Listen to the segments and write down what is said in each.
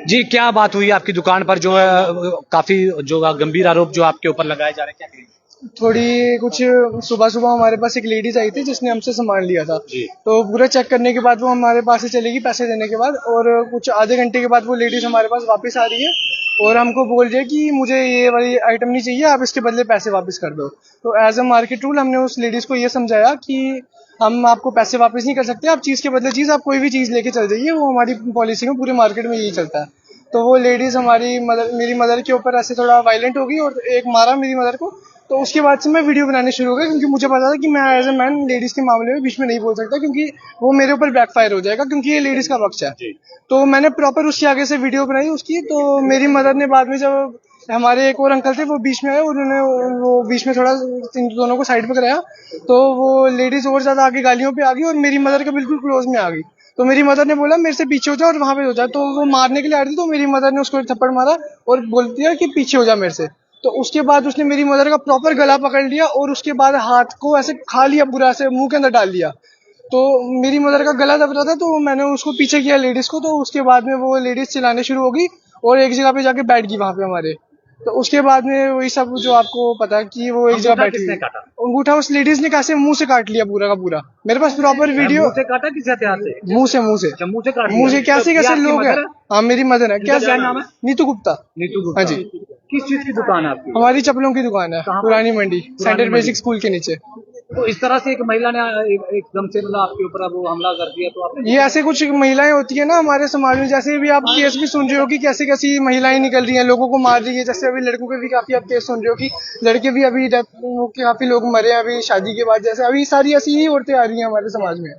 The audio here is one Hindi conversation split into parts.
जी, क्या बात हुई आपकी दुकान पर जो है काफी जो गंभीर आरोप जो आपके ऊपर लगाए जा रहे हैं, क्या कहेंगे? थोड़ी कुछ सुबह सुबह हमारे पास एक लेडीज आई थी जिसने हमसे सामान लिया था। जी। तो पूरा चेक करने के बाद वो हमारे पास से चलेगी पैसे देने के बाद, और कुछ आधे घंटे के बाद वो लेडीज हमारे पास वापस आ रही है और हमको बोल रही है कि मुझे ये वाली आइटम नहीं चाहिए, आप इसके बदले पैसे वापस कर दो। तो एज अ मार्केट रूल हमने उस लेडीज को ये समझाया कि हम आपको पैसे वापस नहीं कर सकते, आप चीज के बदले चीज, आप कोई भी चीज लेके चल जाइए, वो हमारी पॉलिसी में पूरे मार्केट में यही चलता है। तो वो लेडीज मेरी मदर के ऊपर ऐसे थोड़ा वायलेंट हो गई और एक मारा मेरी मदर को। तो उसके बाद से मैं वीडियो बनाने शुरू हो गया, क्योंकि मुझे पता था कि मैं एज ए मैन लेडीज के मामले में बीच में नहीं बोल सकता, क्योंकि वो मेरे ऊपर बैकफायर हो जाएगा, क्योंकि ये लेडीज का पक्ष है। तो मैंने प्रॉपर उसके आगे से वीडियो बनाई उसकी। तो मेरी मदर ने बाद में, जब हमारे एक और अंकल थे वो बीच में आए, उन्होंने वो बीच में थोड़ा इन दोनों को साइड पे कराया, तो वो लेडीज और ज्यादा आगे गालियों पे आ गई और मेरी मदर के बिल्कुल क्लोज में आ गई। तो मेरी मदर ने बोला मेरे से पीछे हो जा और वहां पे हो जा। तो वो मारने के लिए आ रही थी, तो मेरी मदर ने उसको एक थप्पड़ मारा और बोल दिया कि पीछे हो जा मेरे से। तो उसके बाद उसने मेरी मदर का प्रॉपर गला पकड़ लिया और उसके बाद हाथ को ऐसे खा लिया, पूरा ऐसे मुंह के अंदर डाल लिया। तो मेरी मदर का गला दब रहा था, तो मैंने उसको पीछे किया लेडीज को। तो उसके बाद में वो लेडीज चिल्लाने शुरू हो गई और एक जगह पे जाके बैठ गई वहां पे हमारे। तो उसके बाद में वही सब जो आपको पता है कि वो एक जगह बैठी गई। अंगूठा उस लेडीज ने कैसे मुंह से काट लिया पूरा का पूरा। मेरे पास प्रॉपर वीडियो। मुंह से काटा किस हथियार से? मुंह से मुंह से अच्छा, मुंह से काट मुंह से लिया। कैसे तो ये कैसे आपकी लोग हैं। मदर है? हाँ मेरी मदर है। इनका क्या नाम है? नीतू गुप्ता। नीतू गुप्ता। हाँ जी। किस चीज की दुकान है आपकी? हमारी चप्पलों की दुकान है, कहाँ पर? पुरानी मंडी, सेंट्रल मंडी। बेसिक स्कूल के नीचे। तो इस तरह से एक महिला ने एकदम से मतलब आपके ऊपर वो हमला कर दिया, तो आपने ये ऐसे कुछ महिलाएं होती है ना हमारे समाज में, जैसे भी आप केस भी सुन रहे हो कि कैसे कैसी महिलाएं निकल रही हैं, लोगों को मार रही है। जैसे अभी लड़कों के भी काफी आप केस सुन रहे हो कि लड़के भी अभी काफी लोग मरे हैं अभी शादी के बाद। जैसे अभी सारी ऐसी ही औरतें आ रही हैं हमारे समाज में।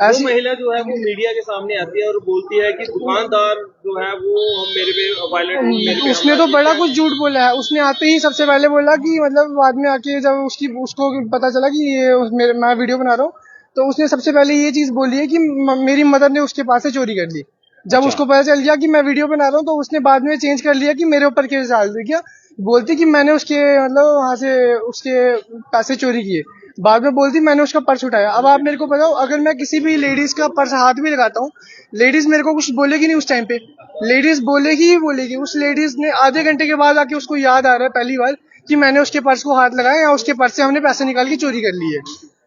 वो महिला जो है वो मीडिया के सामने आती है और बोलती है कि दुकानदार जो है वो मेरे पे वायलेंट। उसने तो बड़ा कुछ झूठ बोला है। उसने आते ही सबसे पहले बोला कि मतलब बाद में आके जब उसको पता चला कि ये मैं वीडियो बना रहा हूँ, तो उसने सबसे पहले ये चीज बोली है कि मेरी मदर ने उसके पास से चोरी कर ली। जब उसको पता चल गया कि मैं वीडियो बना रहा हूँ, तो उसने बाद में चेंज कर लिया कि मेरे ऊपर केस डाल दिया, बोलती कि मैंने उसके मतलब वहां से उसके पैसे चोरी किए। बाद में बोलती मैंने उसका पर्स उठाया। अब आप मेरे को बताओ, अगर मैं किसी भी लेडीज का पर्स हाथ भी लगाता हूँ, लेडीज मेरे को कुछ बोलेगी नहीं उस टाइम पे। लेडीज बोलेगी ही बोलेगी। उस लेडीज ने आधे घंटे के बाद आके उसको याद आ रहा है पहली बार कि मैंने उसके पर्स को हाथ लगाया या उसके पर्स से हमने पैसे निकाल के चोरी कर लिए।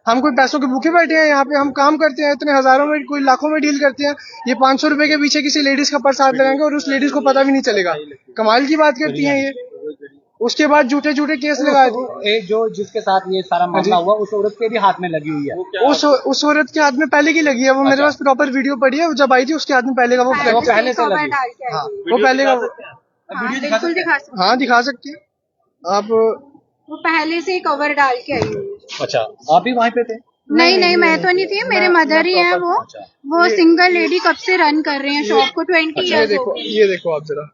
हम कोई पैसों के भूखे बैठे हैं यहाँ पे? हम काम करते हैं, इतने हजारों में कोई लाखों में डील करते हैं। ये 500 रुपए के पीछे किसी लेडीज का पर्स हाथ लगाएंगे और उस लेडीज को पता भी नहीं चलेगा। कमाल की बात करती हैं ये। उसके बाद झूठे झूठे केस लगा दिए। जो जिसके साथ ये सारा मामला हुआ उस औरत के भी हाथ में लगी हुई है। उस औरत के हाथ में पहले की लगी है। वो मेरे पास प्रॉपर वीडियो पड़ी है, जब आई थी उसके हाथ में पहले का वो पहले से लगी। हाँ वो पहले का बिल्कुल दिखा सकते हाँ दिखा सकती है आप। वो पहले से कवर डाल के आई हुई है। अच्छा, आप भी वहीं पे थे? नहीं मैं तो नहीं थी, मेरे मदर ही है वो सिंगल लेडी कब से रन कर रहे हैं शॉप को 20 ईयर्स हो गए। ये देखो आप जरा,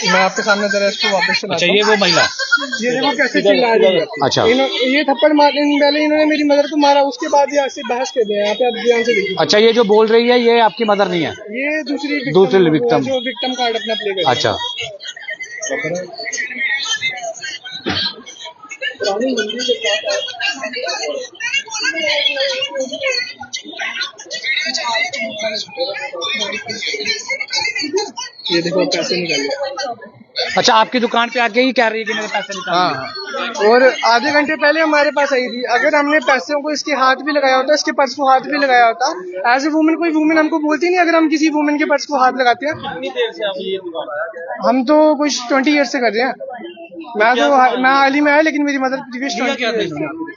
मैं आपके सामने जरा इसको वापस सुनाता अच्छा, हूँ। ये वो महिला। ये देखो कैसे चिल्ला रही है। अच्छा। ये थप्पड़ मारने पहले इन्होंने मेरी मदर को मारा, उसके बाद ये ऐसे बहस कर दिया। यहाँ पे आप ध्यान से देखिए। अच्छा, ये जो बोल रही है ये आपकी मदर नहीं है? ये दूसरी विक्टिम जो विक्टिम कार्ड अपना प्ले कर। अच्छा। ये देखो पैसे निकाल। अच्छा, आपकी दुकान पे आके ही कह रही है कि मेरे पैसे निकाल। हाँ, और आधे घंटे पहले हमारे पास आई थी। अगर हमने पैसों को इसके हाथ भी लगाया होता, इसके पर्स को हाथ भी लगाया होता, एज ए वुमेन कोई वुमेन हमको बोलती नहीं। अगर हम किसी वुमेन के पर्स को हाथ लगाते हैं। कितनी देर से आप ये दुकान? हम तो कुछ 20 ईयर से कर रहे हैं। मैं हाल ही में आया, लेकिन मेरी मदर प्रीवियस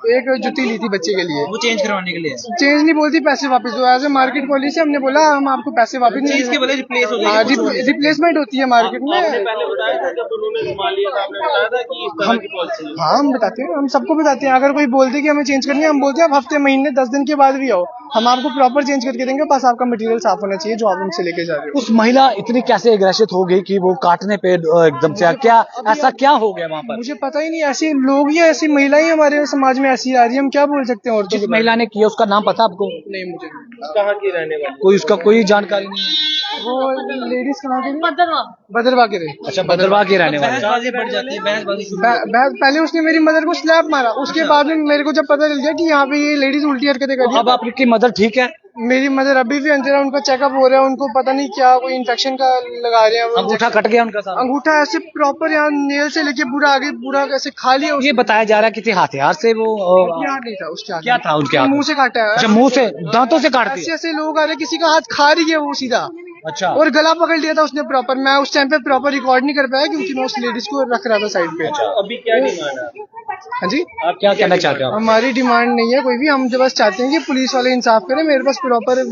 एक जुत्ती ली थी बच्चे के लिए। वो चेंज करवाने के लिए? चेंज नहीं बोलती, पैसे वापस दो। एज ए मार्केट पॉलिसी हमने बोला हम आपको पैसे वापस नहीं चीज के बदले रिप्लेस हो हाँ रिप्लेसमेंट होती है मार्केट में। आपने पहले बताया था जब उन्होंने संभाल लिया था, आपने बताया था कि इस तरह की पॉलिसी है। हाँ हम बताते हैं, हम सबको बताते हैं। अगर कोई बोलते कि हमें चेंज करनी है, हम बोलते हैं आप हफ्ते महीने 10 दिन के बाद भी आओ, हम आपको प्रॉपर चेंज करके देंगे। बस आपका मटेरियल साफ होना चाहिए जो आप हमसे लेके जा रहे हो। उस महिला इतनी कैसे एग्रेसिव हो गई कि वो काटने पे एकदम से क्या ऐसा क्या हो गया वहाँ पर? मुझे पता ही नहीं। ऐसे लोग ही ऐसी महिलाएं हमारे समाज में ऐसी आ रही है, हम क्या बोल सकते हैं। और जिस महिला ने किया उसका नाम पता आपको? नहीं मुझे कहाँ की रहने वाली? कोई उसका कोई जानकारी नहीं है? वो लेडीज कहाँ के? भद्रवाह के रहे। अच्छा, भद्रवाह के रहने वाले। बहसबाजी बढ़ जाती है, बहसबाजी शुरू। पहले उसने मेरी मदर को स्लैप मारा, उसके बाद में मेरे को जब पता चल गया कि यहाँ पे ये लेडीज उल्टी हरकतें कर रही है। अब आपकी मदर ठीक है? मेरी मदर अभी भी अंदर है, उनका चेकअप हो रहा है, उनको पता नहीं क्या कोई इन्फेक्शन का लगा रहे हैं। अंगूठा कट गया उनका साहब। अंगूठा ऐसे प्रॉपर यहाँ नेल से लेके पूरा आगे पूरा ऐसे खा लिया। ये बताया जा रहा है किसी हथियार से वो हथियार नहीं था उसके हाथ क्या था उनके हाथ में? मुंह से काटा है। अच्छा, मुंह से दांतों से काट ऐसे दिया। ऐसे लोग आ रहे, किसी का हाथ खा रही है वो सीधा, अच्छा, और गला पकड़ लिया था उसने प्रॉपर। मैं उस टाइम पे प्रॉपर रिकॉर्ड नहीं कर पाया क्योंकि मैं उस लेडीज को रख रहा था साइड पे। अभी क्या डिमांड है? हाँ जी, आप क्या कहना चाहते हो? हमारी डिमांड नहीं है कोई भी, हम जो बस चाहते हैं कि पुलिस वाले इंसाफ करें। मेरे पास प्रॉपर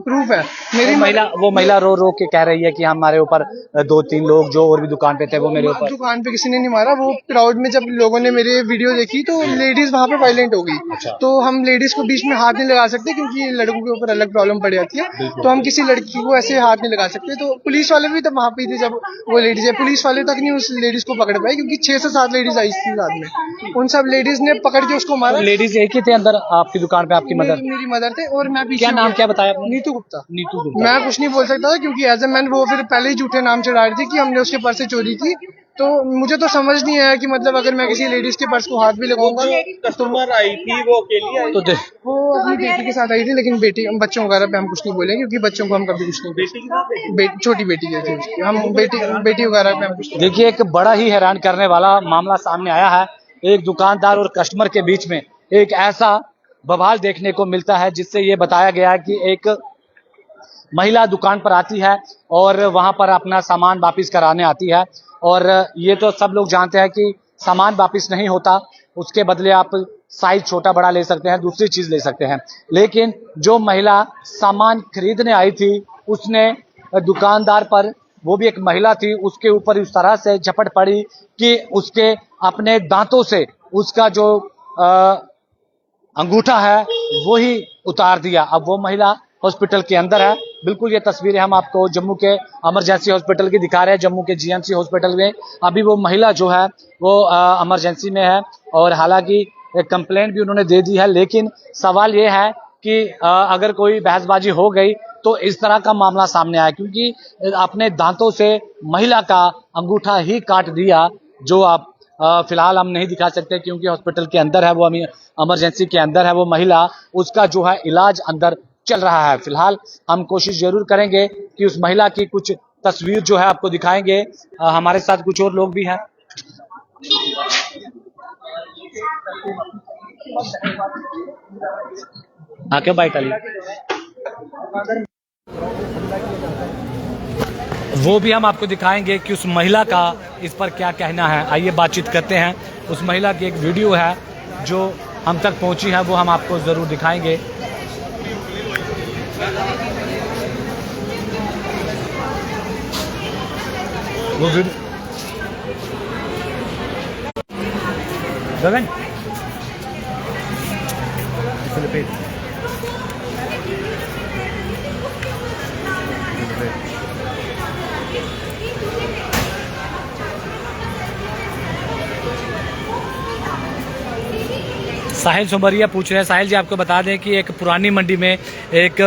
प्रूफ है। मेरी वो महिला रो रो के कह रही है कि हमारे ऊपर 2-3 लोग जो और भी दुकान पे थे वो मेरे ऊपर। दुकान पे किसी ने नहीं मारा, वो क्राउड में जब लोगों ने मेरे वीडियो देखी तो लेडीज वहाँ पे वायलेंट हो गई। अच्छा। तो हम लेडीज को बीच में हाथ नहीं लगा सकते क्योंकि लड़कों के ऊपर अलग प्रॉब्लम पड़ जाती है, तो हम किसी लड़की को ऐसे हाथ नहीं लगा सकते। तो पुलिस वाले भी तब वहाँ पे थे जब वो लेडीज है, पुलिस वाले तक नहीं उस लेडीज को पकड़ पाए क्योंकि 6 से 7 लेडीज आई थी रात में। उन सब लेडीज ने पकड़ के उसको मारा। लेडीज एक ही थे अंदर आपकी दुकान पे? आपकी मदर? मेरी मदर थे और मैं पीछे। क्या नाम क्या बताया आपने? नीतू गुप्ता। नीतू गुप्ता। मैं कुछ नहीं बोल सकता था क्योंकि एज ए मैन वो फिर पहले ही झूठे नाम चढ़ा रही थी कि हमने उसके पर्स से चोरी की। तो मुझे तो समझ नहीं आया कि मतलब अगर मैं किसी लेडीज के पर्स को हाथ भी लगाऊंगा। कस्टमर आई थी वो अकेली आई? तो वो अपनी बेटी के साथ आई थी, लेकिन बेटी बच्चों वगैरह पे हम कुछ नहीं बोले क्योंकि बच्चों को हम कभी कुछ नहीं। छोटी बेटी है थी उसकी, हम बेटी वगैरह पे हम कुछ। देखिए, एक बड़ा ही हैरान करने वाला मामला सामने आया है। एक दुकानदार और कस्टमर के बीच में एक ऐसा बवाल देखने को मिलता है जिससे ये बताया गया है कि एक महिला दुकान पर आती है और वहां पर अपना सामान वापस कराने आती है, और ये तो सब लोग जानते हैं कि सामान वापस नहीं होता, उसके बदले आप साइज छोटा बड़ा ले सकते हैं, दूसरी चीज ले सकते हैं। लेकिन जो महिला सामान खरीदने आई थी उसने दुकानदार पर, वो भी एक महिला थी, उसके ऊपर इस तरह से झपट पड़ी कि उसके अपने दांतों से उसका जो अंगूठा है वो ही उतार दिया। अब वो महिला हॉस्पिटल के अंदर है। बिल्कुल ये तस्वीरें हम आपको जम्मू के इमरजेंसी हॉस्पिटल की दिखा रहे हैं। जम्मू के जीएमसी हॉस्पिटल में अभी वो महिला जो है वो इमरजेंसी में है, और हालांकि एक कंप्लेंट भी उन्होंने दे दी है। लेकिन सवाल ये है कि अगर कोई बहसबाजी हो गई तो इस तरह का मामला सामने आया, क्योंकि अपने दांतों से महिला का अंगूठा ही काट दिया, जो आप फिलहाल हम नहीं दिखा सकते क्योंकि हॉस्पिटल के अंदर है, वो इमरजेंसी के अंदर है वो महिला, उसका जो है इलाज अंदर चल रहा है। फिलहाल हम कोशिश जरूर करेंगे कि उस महिला की कुछ तस्वीर जो है आपको दिखाएंगे। हमारे साथ कुछ और लोग भी हैं। आके बाइट आली वो भी हम आपको दिखाएंगे कि उस महिला का इस पर क्या कहना है। आइए बातचीत करते हैं। उस महिला की एक वीडियो है जो हम तक पहुंची है, वो हम आपको जरूर दिखाएंगे। वो वीडियो गगन साहिल सोमरिया पूछ रहे हैं। साहिल जी, आपको बता दें कि एक पुरानी मंडी में एक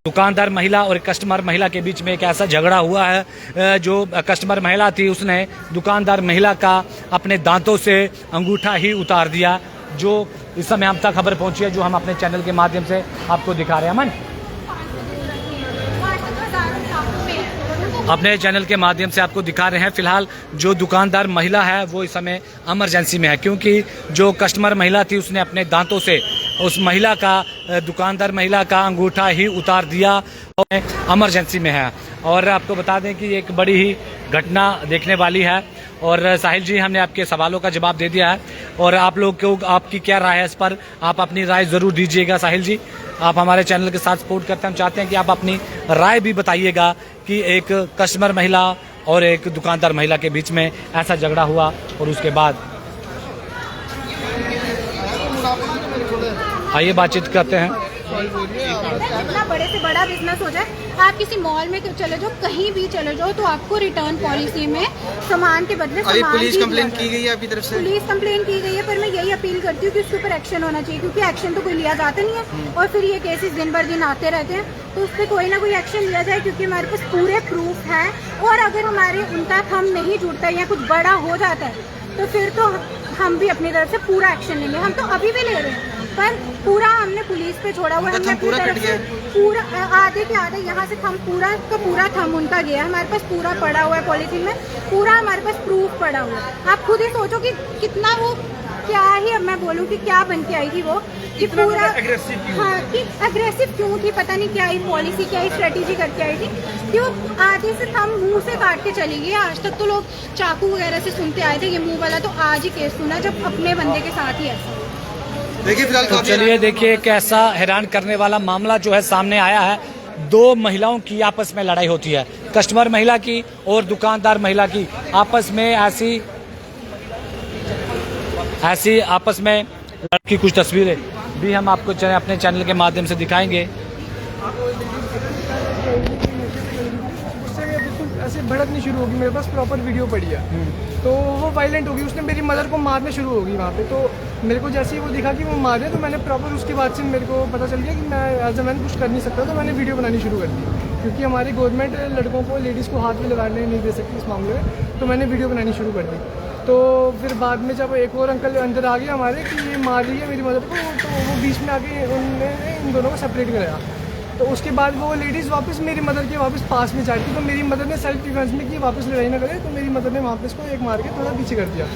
दुकानदार महिला और कस्टमर महिला के बीच में एक ऐसा झगड़ा हुआ है। जो कस्टमर महिला थी उसने दुकानदार महिला का अपने दांतों से अंगूठा ही उतार दिया, जो इस समय हम तक खबर पहुंची है, जो हम अपने चैनल के माध्यम से आपको दिखा रहे हैं। अमन, अपने चैनल के माध्यम से आपको दिखा रहे हैं। फिलहाल जो दुकानदार महिला है वो इस समय इमरजेंसी में है, क्योंकि जो कस्टमर महिला थी उसने अपने दांतों से उस महिला का, दुकानदार महिला का अंगूठा ही उतार दिया और इमरजेंसी में है। और आपको बता दें कि एक बड़ी ही घटना देखने वाली है। और साहिल जी, हमने आपके सवालों का जवाब दे दिया है, और आप लोग को आपकी क्या राय है इस पर, आप अपनी राय जरूर दीजिएगा। साहिल जी, आप हमारे चैनल के साथ सपोर्ट करते हैं, हम चाहते हैं कि आप अपनी राय भी बताइएगा कि एक कस्टमर महिला और एक दुकानदार महिला के बीच में ऐसा झगड़ा हुआ और उसके बाद आइए बातचीत करते हैं। इतना बड़े से बड़ा बिजनेस हो जाए, आप किसी मॉल में चले जाओ, कहीं भी चले जाओ, तो आपको रिटर्न पॉलिसी में सामान के बदले सामान पुलिस कंप्लेन की गई है आपकी तरफ से? पुलिस कंप्लेन की गई है, पर मैं यही अपील करती हूँ कि उसके ऊपर एक्शन होना चाहिए, क्योंकि एक्शन तो कोई लिया जाता नहीं है और फिर ये केसेस दिन भर दिन आते रहते हैं, तो उस पर कोई ना कोई एक्शन लिया जाए, क्योंकि हमारे पास पूरे प्रूफ हैं। और अगर हमारे उनका थंब नहीं जुड़ता या कुछ बड़ा हो जाता है तो फिर तो हम भी अपनी तरफ से पूरा एक्शन लेंगे। हम तो अभी भी ले रहे हैं, पर पूरा हमने पुलिस पे छोड़ा हुआ है। हमने अपनी तरफ से पूरा आधे के आधे यहाँ से थम पूरा का पूरा थम उनका गया, हमारे पास पूरा पड़ा हुआ है पॉलिथीन में, पूरा हमारे पास प्रूफ पड़ा हुआ है। आप खुद ही सोचो कि कितना वो क्या ही, अब मैं बोलूँ कि क्या बन के आई थी वो, कि पूरा हाँ कि अग्रेसिव क्यों थी, पता नहीं क्या ही पॉलिसी क्या ही स्ट्रेटेजी करके आई थी कि वो आधे से थम मुंह से काट के चली गई। आज तक तो लोग चाकू वगैरह से सुनते आए थे ये मुंह वाला, तो आज ही केस सुना जब अपने बंदे के साथ ही ऐसा। देखिए फिलहाल तो चलिए देखिए एक ऐसा हैरान करने वाला मामला जो है सामने आया है। दो महिलाओं की आपस में लड़ाई होती है, कस्टमर महिला की और दुकानदार महिला की आपस में ऐसी आपस में की कुछ तस्वीरें भी हम आपको अपने चैनल के माध्यम से दिखाएंगे। ऐसे भड़कनी शुरू होगी, मेरे पास प्रॉपर वीडियो पड़ी है, तो वो वायलेंट होगी, उसने मेरी मदर को मारने शुरू होगी वहाँ पे। तो मेरे को जैसे ही वो दिखा कि वो मारे, तो मैंने प्रॉपर उसके बाद से मेरे को पता चल गया कि मैं एज अ मैन कुछ कर नहीं सकता, तो मैंने वीडियो बनानी शुरू कर दी, क्योंकि हमारी गवर्नमेंट लड़कों को, लेडीज़ को हाथ में लगाने नहीं दे सकती इस मामले में, तो मैंने वीडियो बनानी शुरू कर दी। तो फिर बाद में जब एक और अंकल अंदर आ गए हमारे कि ये मार रही है मेरी मदर को, तो वो बीच में आके उन्होंने इन दोनों को सेपरेट कराया। तो उसके बाद वो लेडीज़ वापस मेरी मदर के वापस पास में जाती, तो मेरी मदर ने सेल्फ डिफेंस में कि वापस लड़ाई ना करे, तो मेरी मदर ने वापस को एक मार के थोड़ा पीछे कर दिया।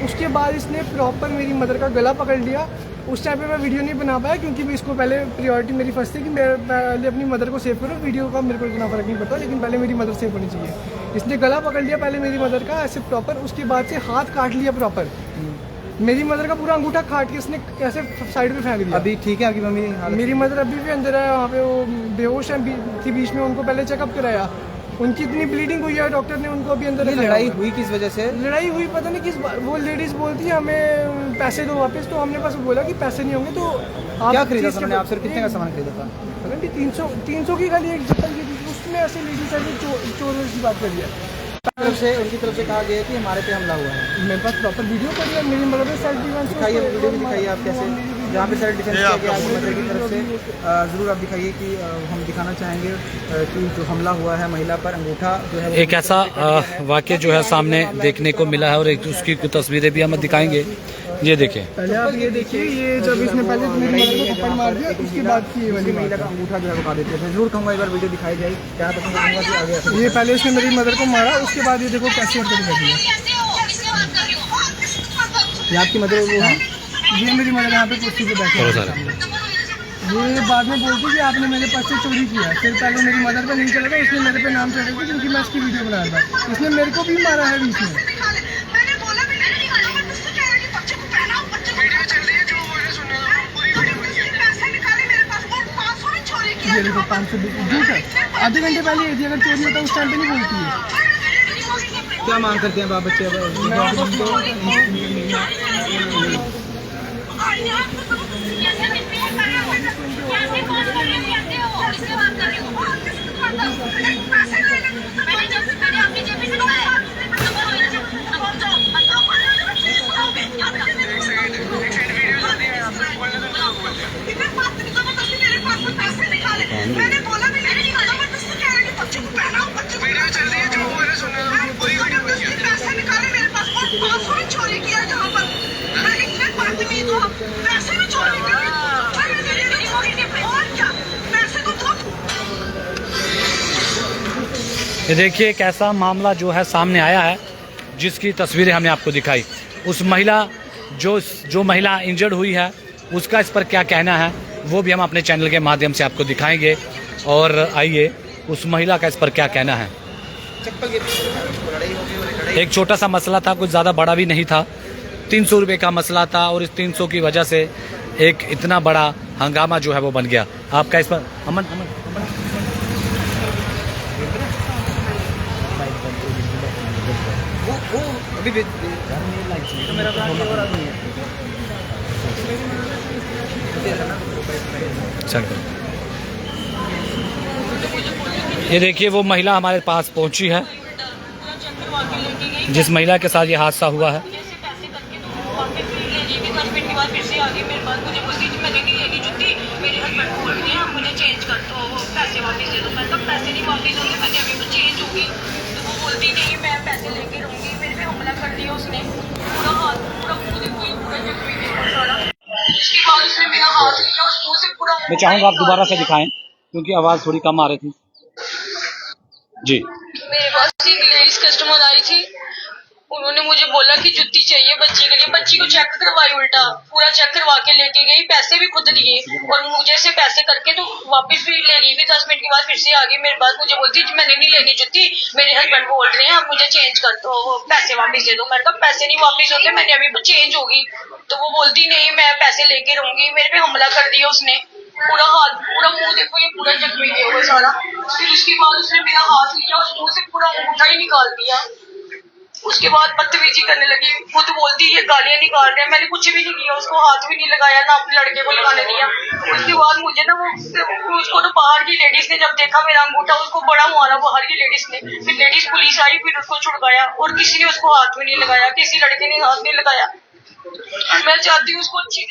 उसके बाद इसने प्रॉपर मेरी मदर का गला पकड़ लिया। उस टाइम पे मैं वीडियो नहीं बना पाया, क्योंकि इसको पहले प्रायोरिटी मेरी फर्स्ट थी कि मैं पहले अपनी मदर को सेव करूँ। वीडियो का मेरे को इतना फर्क नहीं पड़ता, लेकिन पहले मेरी मदर सेव होनी चाहिए। इसने गला पकड़ लिया पहले मेरी मदर का ऐसे प्रॉपर, उसके बाद से हाथ काट लिया प्रॉपर, मेरी मदर का पूरा अंगूठा काट के इसने ऐसे साइड में फेंक दिया। अभी ठीक है आपकी मम्मी? मेरी मदर अभी भी अंदर है, वहाँ पे वो बेहोश है थी बीच में, उनको पहले चेकअप कराया, उनकी इतनी ब्लीडिंग हुई है, डॉक्टर ने उनको अभी अंदर। लड़ाई हुई किस वजह से? लड़ाई हुई पता नहीं किस, वो लेडीज बोलती है हमें पैसे दो वापस, तो हमने बस बोला कि पैसे नहीं होंगे तो आप क्या खरीदा था? आपसे कितने का सामान खरीदा था? 300 की खाली एक चप्पल की थी, उसमें ऐसे लेडीज ऐसे चोर की बात करी है। उनकी तरफ से कहा गया कि हमारे पे हमला हुआ है। मेरे पास प्रॉपर वीडियो पड़ी है, मेरी मदर ने सेल्फ डिफेंस दिखाइए, वीडियो भी दिखाइए आप कैसे जहाँ पे सेल्फ डिफेंस किया गया आपकी मदर की तरफ से। ज़रूर आप दिखाइए कि हम दिखाना चाहेंगे कि जो हमला हुआ है महिला पर, अंगूठा जो है एक ऐसा वाक्य जो है सामने देखने को मिला है और एक उसकी कुछ तस्वीरें भी हम दिखाएंगे। ये देखिए, पहले आप ये देखिए, ये जब इसने पहले मेरी मदर को थप्पड़ मार दिया, उसके बाद की ये वाली महिला का अंगूठा जो है बता देते हैं। जरूर कहूँगा एक बार वीडियो दिखाई जाए, क्या पसंद करूँगा कि आगे ये पहले इसने मेरी मदर को मारा, उसके बाद ये देखो कैसे हरकत कर दिया। ये आपकी मदर वो है? ये मेरी मदर यहाँ पे कुर्सी पे बैठे हैं। ये बाद में बोलती कि आपने मेरे पास से चोरी किया। फिर पहले मेरी मदर पे नहीं चला था, इसने मेरे पे नाम चढ़ा था क्योंकि मैं इसकी वीडियो बना रहा था। इसने मेरे को भी मारा है बीच में। ये देखो 500 झूठ है, आधे घंटे पहले ये थी, अगर चोरी होता उस टाइम पे नहीं बोलती है। क्या मांग करते हैं बाप बच्चे? मैंने बोला भी नहीं निकाला, मैं तुझसे कह रही हूं बच्चे को पहनाओ, बच्चे को वीडियो चल रही है जो मैंने सुना है, कोई वीडियो में से पैसे निकाले मेरे पास और 500 में चोरी किया जहां पर मैं इतने बदतमीज हूं, पैसे में चोरी की और क्या, पैसे तो दो। ये देखिए एक ऐसा मामला जो है सामने आया है, जिसकी तस्वीरें हमने आपको दिखाई। उस महिला जो महिला इंजर्ड हुई है, उसका इस पर क्या कहना है वो भी हम अपने चैनल के माध्यम से आपको दिखाएंगे। और आइए उस महिला का इस पर क्या कहना है। एक छोटा सा मसला था, कुछ ज़्यादा बड़ा भी नहीं था, 300 रुपये का मसला था, और इस 300 की वजह से एक इतना बड़ा हंगामा जो है वो बन गया। आपका इस पर अमन ये देखिए वो महिला हमारे पास पहुंची है, जिस महिला के साथ ये हादसा हुआ है। उसके बाद उसने मेरा पूरा मैं चाहूंगा आप दोबारा से दिखाएं क्योंकि आवाज थोड़ी कम आ रही थी जी। मेरे पास एक लेडीज कस्टमर आई थी, उन्होंने मुझे बोला कि जुत्ती चाहिए बच्ची के लिए, बच्ची को चेक करवाई, उल्टा पूरा चेक करवा के लेके गई, पैसे भी खुद लिए और मुझे से पैसे करके तो वापस भी ले गई। भी 10 मिनट के बाद फिर से आ गई मेरे पास, मुझे बोलती मैंने नहीं लेनी जुत्ती, मेरे हस्बैंड बोल रहे हैं आप मुझे चेंज कर दो, पैसे वापस दे दो। मैंने कहा पैसे नहीं वापस होते, मैंने अभी चेंज होगी। तो वो बोलती नहीं मैं पैसे लेके रहूंगी। मेरे पे हमला कर दिया उसने, पूरा हाथ पूरा मुंह देखो ये पूरा जख्मी है वो सारा। फिर उसके बाद उसने मेरा हाथ लिया और मुंह से पूरा अंगूठा ही निकाल दिया। उसके बाद बदतमीजी करने लगी, खुद बोलती ये गालियां निकाल रहे हैं। मैंने कुछ भी नहीं किया, उसको हाथ भी नहीं लगाया, ना अपने लड़के को लगाने दिया। उसके बाद मुझे ना वो उसको तो बाहर की लेडीज ने जब देखा मेरा अंगूठा, उसको बड़ा मारा बाहर की लेडीज ने। फिर लेडीज पुलिस आई, फिर उसको छुड़वाया और किसी ने उसको हाथ भी नहीं लगाया, किसी लड़के ने हाथ नहीं लगाया। मैं चाहती हूँ उसको अच्छी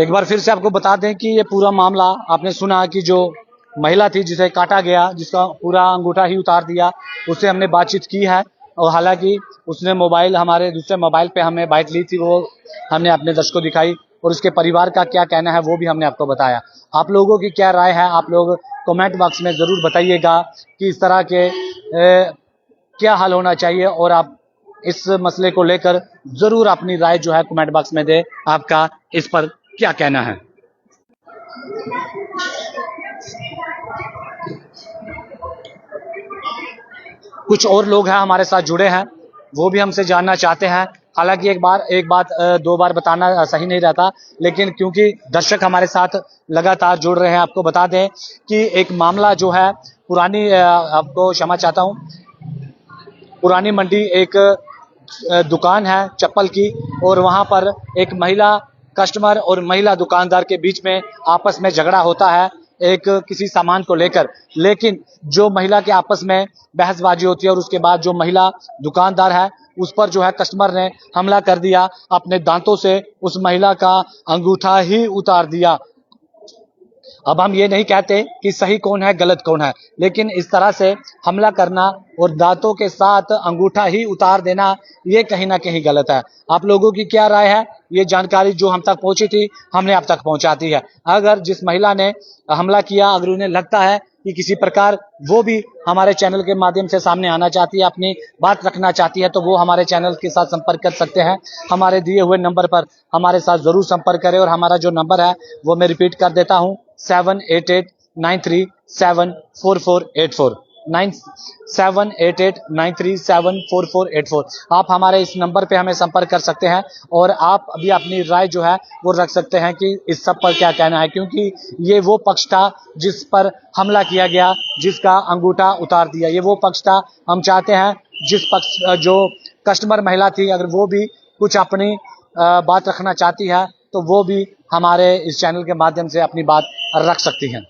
एक बार फिर से आपको बता दें कि ये पूरा मामला आपने सुना कि जो महिला थी जिसे काटा गया, जिसका पूरा अंगूठा ही उतार दिया, उससे हमने बातचीत की है और हालांकि उसने मोबाइल हमारे दूसरे मोबाइल पे हमें बाइट ली थी, वो हमने अपने दर्शकों को दिखाई और उसके परिवार का क्या कहना है वो भी हमने आपको बताया। आप लोगों की क्या राय है, आप लोग कमेंट बॉक्स में जरूर बताइएगा कि इस तरह के क्या हल होना चाहिए और आप इस मसले को लेकर जरूर अपनी राय जो है कमेंट बॉक्स में दें, आपका इस पर क्या कहना है। कुछ और लोग हैं हमारे साथ जुड़े हैं, वो भी हमसे जानना चाहते हैं। हालांकि एक बात दो बार बताना सही नहीं रहता, लेकिन क्योंकि दर्शक हमारे साथ लगातार जुड़ रहे हैं, आपको बता दें कि एक मामला जो है पुरानी, आपको क्षमा चाहता हूं, पुरानी मंडी एक दुकान है चप्पल की और वहां पर एक महिला कस्टमर और महिला दुकानदार के बीच में आपस में झगड़ा होता है एक किसी सामान को लेकर। लेकिन जो महिला के आपस में बहसबाजी होती है और उसके बाद जो महिला दुकानदार है उस पर जो है कस्टमर ने हमला कर दिया, अपने दांतों से उस महिला का अंगूठा ही उतार दिया। अब हम ये नहीं कहते कि सही कौन है गलत कौन है, लेकिन इस तरह से हमला करना और दांतों के साथ अंगूठा ही उतार देना ये कहीं ना कहीं गलत है। आप लोगों की क्या राय है, ये जानकारी जो हम तक पहुंची थी हमने आप तक पहुंचा दी है। अगर जिस महिला ने हमला किया अगर उन्हें लगता है कि किसी प्रकार वो भी हमारे चैनल के माध्यम से सामने आना चाहती है, अपनी बात रखना चाहती है, तो वो हमारे चैनल के साथ संपर्क कर सकते हैं। हमारे दिए हुए नंबर पर हमारे साथ जरूर संपर्क करें और हमारा जो नंबर है वो मैं रिपीट कर देता हूं 78893744849 78893744849। आप हमारे इस नंबर पे हमें संपर्क कर सकते हैं और आप अभी अपनी राय जो है वो रख सकते हैं कि इस सब पर क्या कहना है, क्योंकि ये वो पक्ष था जिस पर हमला किया गया, जिसका अंगूठा उतार दिया, ये वो पक्ष था। हम चाहते हैं जिस पक्ष जो कस्टमर महिला थी अगर वो भी कुछ अपनी बात रखना चाहती है तो वो भी हमारे इस चैनल के माध्यम से अपनी बात रख सकती हैं।